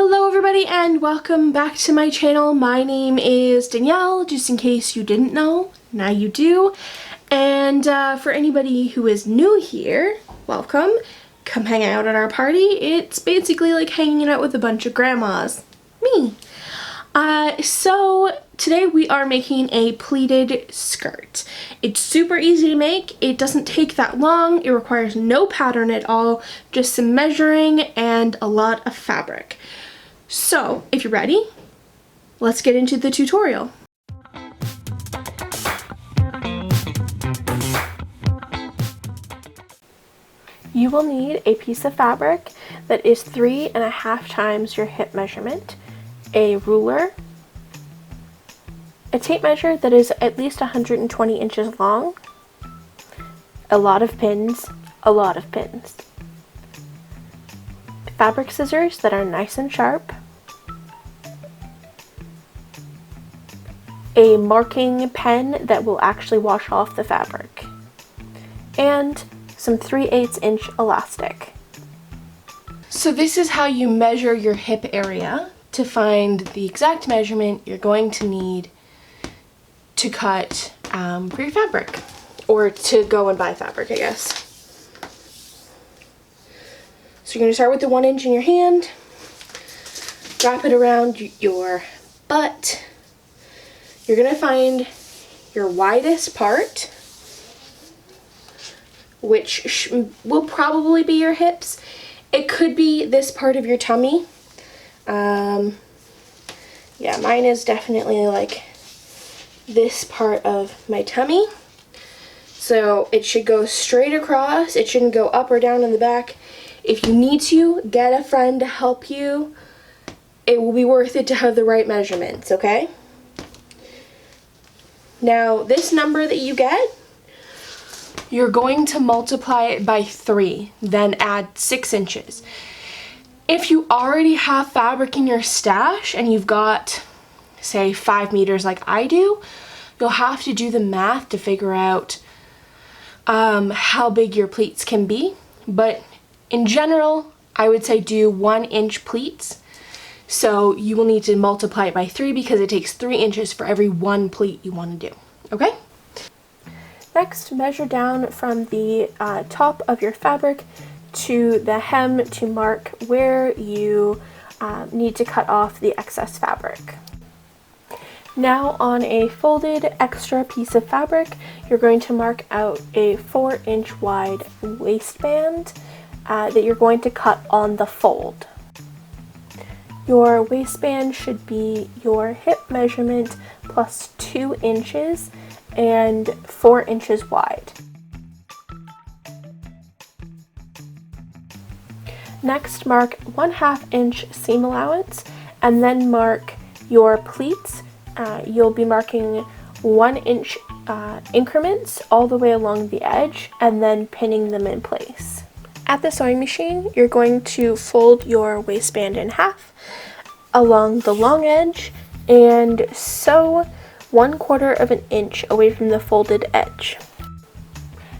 Hello everybody and welcome back to my channel. My name is Danielle, just in case you didn't know, now you do. And for anybody who is new here, welcome. Come hang out at our party. It's basically like hanging out with a bunch of grandmas. Me. So today we are making a pleated skirt. It's super easy to make. It doesn't take that long. It requires no pattern at all, just some measuring and a lot of fabric. So if you're ready, let's get into the tutorial. You will need a piece of fabric that is 3.5 times your hip measurement, a ruler, a tape measure that is at least 120 inches long, a lot of pins, fabric scissors that are nice and sharp, a marking pen that will actually wash off the fabric, and some 3/8 inch elastic. So this is how you measure your hip area to find the exact measurement you're going to need to cut for your fabric, or to go and buy fabric, I guess. So you're going to start with the 1 inch in your hand, wrap it around your butt. You're going to find your widest part, which will probably be your hips. It could be this part of your tummy. Yeah, mine is definitely like this part of my tummy. So it should go straight across. It shouldn't go up or down in the back. If you need to, get a friend to help you. It will be worth it to have the right measurements, okay? Now, this number that you get, you're going to multiply it by 3, then add 6 inches. If you already have fabric in your stash and you've got, say, 5 meters like I do, you'll have to do the math to figure out how big your pleats can be. But in general, I would say do 1 inch pleats. So you will need to multiply it by 3 because it takes 3 inches for every 1 pleat you want to do, okay? Next, measure down from the top of your fabric to the hem to mark where you need to cut off the excess fabric. Now on a folded extra piece of fabric, you're going to mark out a 4-inch wide waistband that you're going to cut on the fold. Your waistband should be your hip measurement plus 2 inches and 4 inches wide. Next, mark 1/2 inch seam allowance and then mark your pleats. You'll be marking 1 inch increments all the way along the edge and then pinning them in place. At the sewing machine, you're going to fold your waistband in half along the long edge and sew 1/4 inch away from the folded edge.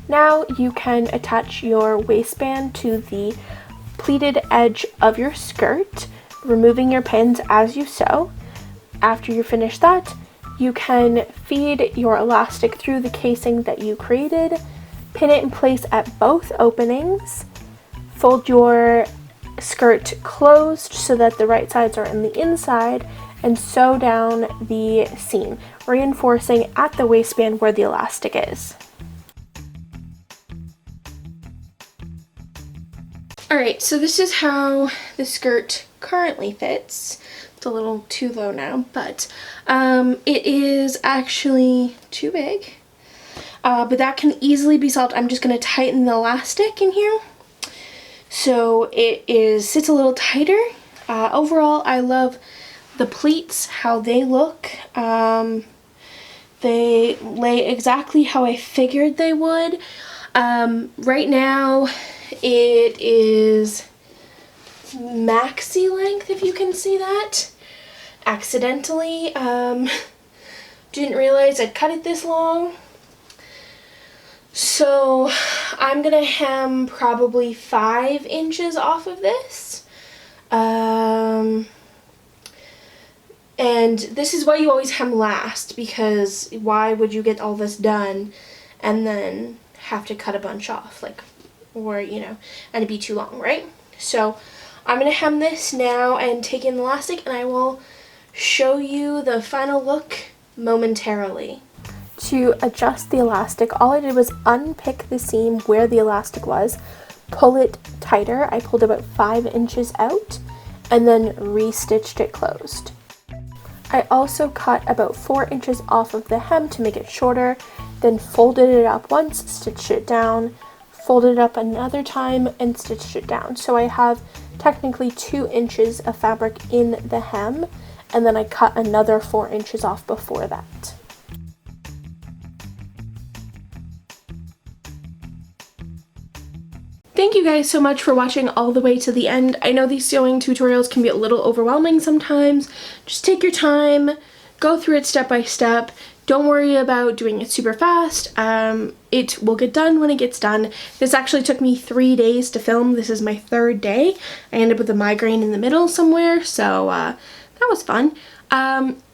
Now you can attach your waistband to the pleated edge of your skirt, removing your pins as you sew. After you finish that, you can feed your elastic through the casing that you created, pin it in place at both openings, fold your skirt closed so that the right sides are in the inside, and sew down the seam, reinforcing at the waistband where the elastic is. Alright, so this is how the skirt currently fits. It's a little too low now, but it is actually too big. But that can easily be solved. I'm just going to tighten the elastic in here so it sits a little tighter. Overall, I love the pleats, how they look. They lay exactly how I figured they would. Right now it is maxi length, if you can see that. Accidentally didn't realize I'd cut it this long. So I'm gonna hem probably 5 inches off of this. And this is why you always hem last, because why would you get all this done and then have to cut a bunch off, like, or, you know, and it'd be too long, right? So I'm gonna hem this now and take in the elastic, and I will show you the final look momentarily. To adjust the elastic, all I did was unpick the seam where the elastic was, pull it tighter. I pulled about 5 inches out and then re-stitched it closed. I also cut about 4 inches off of the hem to make it shorter, then folded it up once, stitched it down, folded it up another time, and stitched it down. So I have technically 2 inches of fabric in the hem, and then I cut another 4 inches off before that. Thank you guys so much for watching all the way to the end. I know these sewing tutorials can be a little overwhelming sometimes. Just take your time, go through it step by step. Don't worry about doing it super fast. It will get done when it gets done. This actually took me 3 days to film. This is my 3rd day. I ended up with a migraine in the middle somewhere, so that was fun.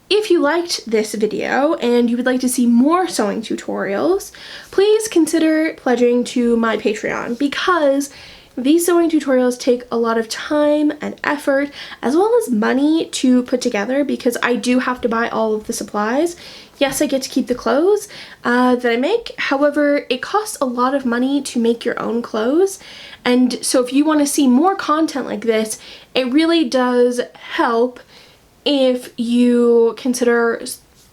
If you liked this video and you would like to see more sewing tutorials, please consider pledging to my Patreon, because these sewing tutorials take a lot of time and effort as well as money to put together, because I do have to buy all of the supplies. Yes, I get to keep the clothes that I make. However, it costs a lot of money to make your own clothes. And so if you want to see more content like this, it really does help if you consider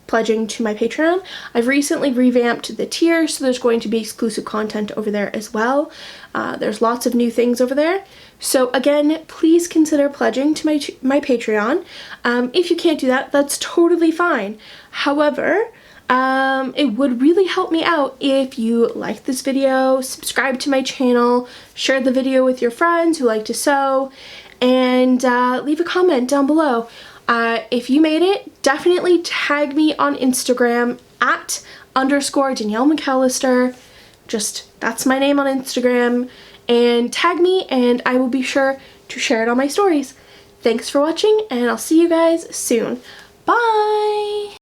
pledging to my Patreon. I've recently revamped the tier, so there's going to be exclusive content over there as well. There's lots of new things over there. So again, please consider pledging to my Patreon. If you can't do that, that's totally fine. However, it would really help me out if you liked this video, subscribe to my channel, share the video with your friends who like to sew, and leave a comment down below. If you made it, definitely tag me on Instagram at _Danielle McAllister. Just, that's my name on Instagram. And tag me and I will be sure to share it on my stories. Thanks for watching, and I'll see you guys soon. Bye!